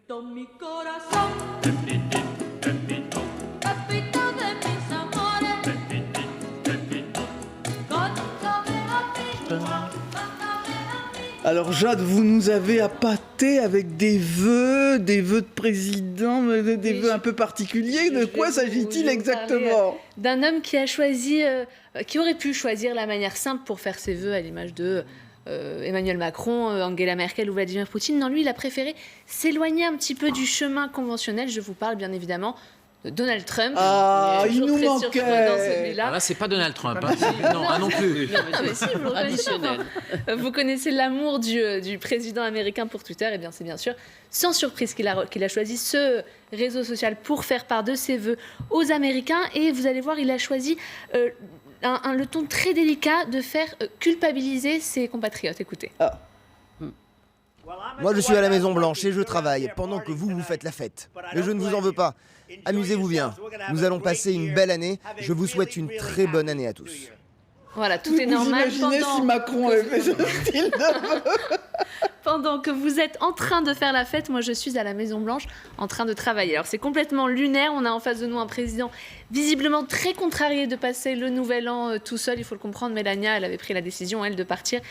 Alors Jade, vous nous avez appâté avec des vœux de président, des vœux un peu particuliers. De quoi s'agit-il exactement ? D'un homme qui a choisi, qui aurait pu choisir la manière simple pour faire ses vœux, à l'image de Emmanuel Macron, Angela Merkel ou Vladimir Poutine. Non, lui, il a préféré s'éloigner un petit peu du chemin conventionnel. Je vous parle bien évidemment de Donald Trump. Ah, il nous manquait. Là, c'est pas Donald Trump. Non, non plus. Non, mais si, vous le Additionnel. Vous connaissez l'amour du président américain pour Twitter. Eh bien, c'est bien sûr sans surprise qu'il a choisi ce réseau social pour faire part de ses vœux aux Américains. Et vous allez voir, il a choisi le ton très délicat de faire culpabiliser ses compatriotes. Écoutez. Ah. Moi, je suis à la Maison-Blanche et je travaille pendant que vous faites la fête. Mais je ne vous en veux pas. Amusez-vous bien. Nous allons passer une belle année. Je vous souhaite une très bonne année à tous. Voilà, tout est normal. Vous imaginez si Macron avait fait ce style de vœux ? Pendant que vous êtes en train de faire la fête, moi je suis à la Maison-Blanche en train de travailler. Alors c'est complètement lunaire, on a en face de nous un président visiblement très contrarié de passer le nouvel an tout seul. Il faut le comprendre, Melania, elle avait pris la décision, elle, de partir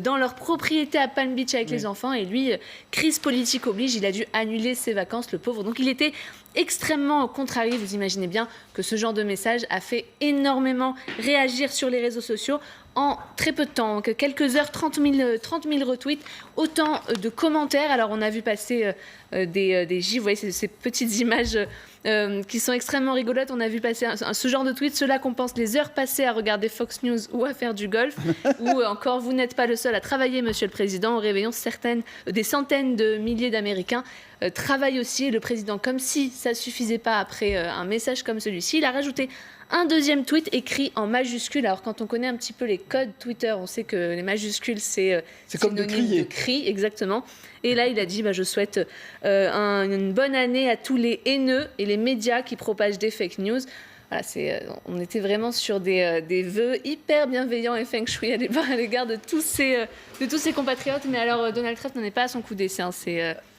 dans leur propriété à Palm Beach avec les enfants. Et lui, crise politique oblige, il a dû annuler ses vacances, le pauvre. Donc il était extrêmement contrarié. Vous imaginez bien que ce genre de message a fait énormément réagir sur les réseaux sociaux. En très peu de temps, quelques heures, 30 000 retweets, autant de commentaires. Alors on a vu passer des gifs, vous voyez ces petites images qui sont extrêmement rigolotes. On a vu passer ce genre de tweets, ceux-là qu'on pense les heures passées à regarder Fox News ou à faire du golf, ou encore vous n'êtes pas le seul à travailler, Monsieur le Président. Au réveillon, des centaines de milliers d'Américains travaillent aussi. Et le président, comme si ça ne suffisait pas après un message comme celui-ci, il a rajouté un deuxième tweet écrit en majuscule. Alors quand on connaît un petit peu les codes Twitter, on sait que les majuscules c'est comme de crier. De cri, exactement. Et là il a dit je souhaite une bonne année à tous les haineux et les médias qui propagent des fake news. Voilà, on était vraiment sur des vœux hyper bienveillants et feng shui à l'égard de tous ses compatriotes. Mais alors Donald Trump n'en est pas à son coup d'essai.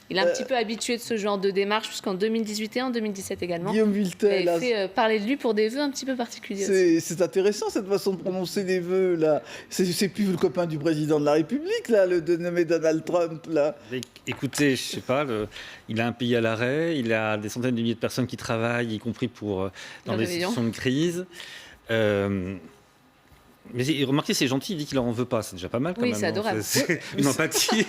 Il est un petit peu habitué de ce genre de démarche, puisqu'en 2018 et en 2017 également, Guillaume Viltel, il a fait parler de lui pour des vœux un petit peu particuliers. C'est intéressant cette façon de prononcer des vœux là. C'est plus le copain du président de la République là, le dénommé Donald Trump là. Écoutez, je sais pas, il a un pays à l'arrêt, il a des centaines de milliers de personnes qui travaillent, y compris dans des situations de crise. Mais remarquez, c'est gentil, il dit qu'il leur en veut pas, c'est déjà pas mal quand même. Oui, c'est adorable. C'est une empathie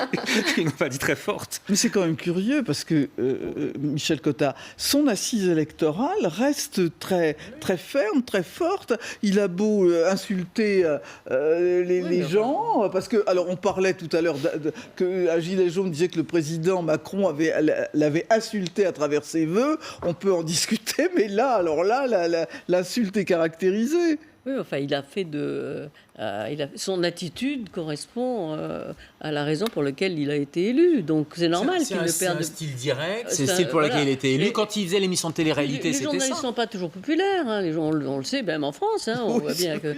très forte. Mais c'est quand même curieux parce que Michel Cotta, son assise électorale reste très, très ferme, très forte. Il a beau insulter les gens, parce que, alors on parlait tout à l'heure que à Gilets jaunes disait que le président Macron l'avait insulté à travers ses vœux. On peut en discuter, mais là, l'insulte est caractérisée. Oui, enfin, il a fait son attitude correspond à la raison pour laquelle il a été élu. Donc c'est normal qu'il ne perde. C'est un style direct, c'est le style pour lequel il a été élu. Quand il faisait l'émission de télé-réalité, c'était ça. Les journalistes ne sont pas toujours populaires, hein. Les gens, on le sait, même en France. Hein, on voit bien que.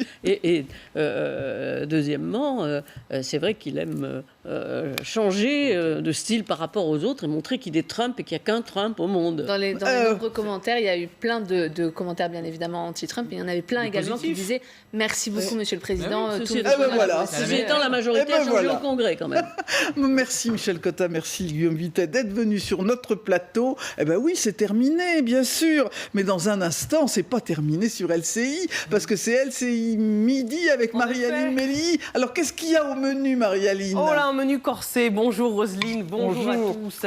Deuxièmement, c'est vrai qu'il aime changer de style par rapport aux autres et montrer qu'il est Trump et qu'il n'y a qu'un Trump au monde. Dans les nombreux commentaires, il y a eu plein de commentaires bien évidemment anti-Trump, mais il y en avait plein également qui disaient merci beaucoup Monsieur le Président. Ceci étant, la majorité a changé au Congrès quand même. Merci Michel Cotta, merci Guillaume Viltel d'être venu sur notre plateau. Eh bien oui, c'est terminé, bien sûr. Mais dans un instant, c'est pas terminé sur LCI, parce que c'est LCI midi avec Marie-Aline Méli. Alors qu'est-ce qu'il y a au menu, Marie-Aline ? Oh là, un menu corsé. Bonjour Roselyne, bonjour à tous.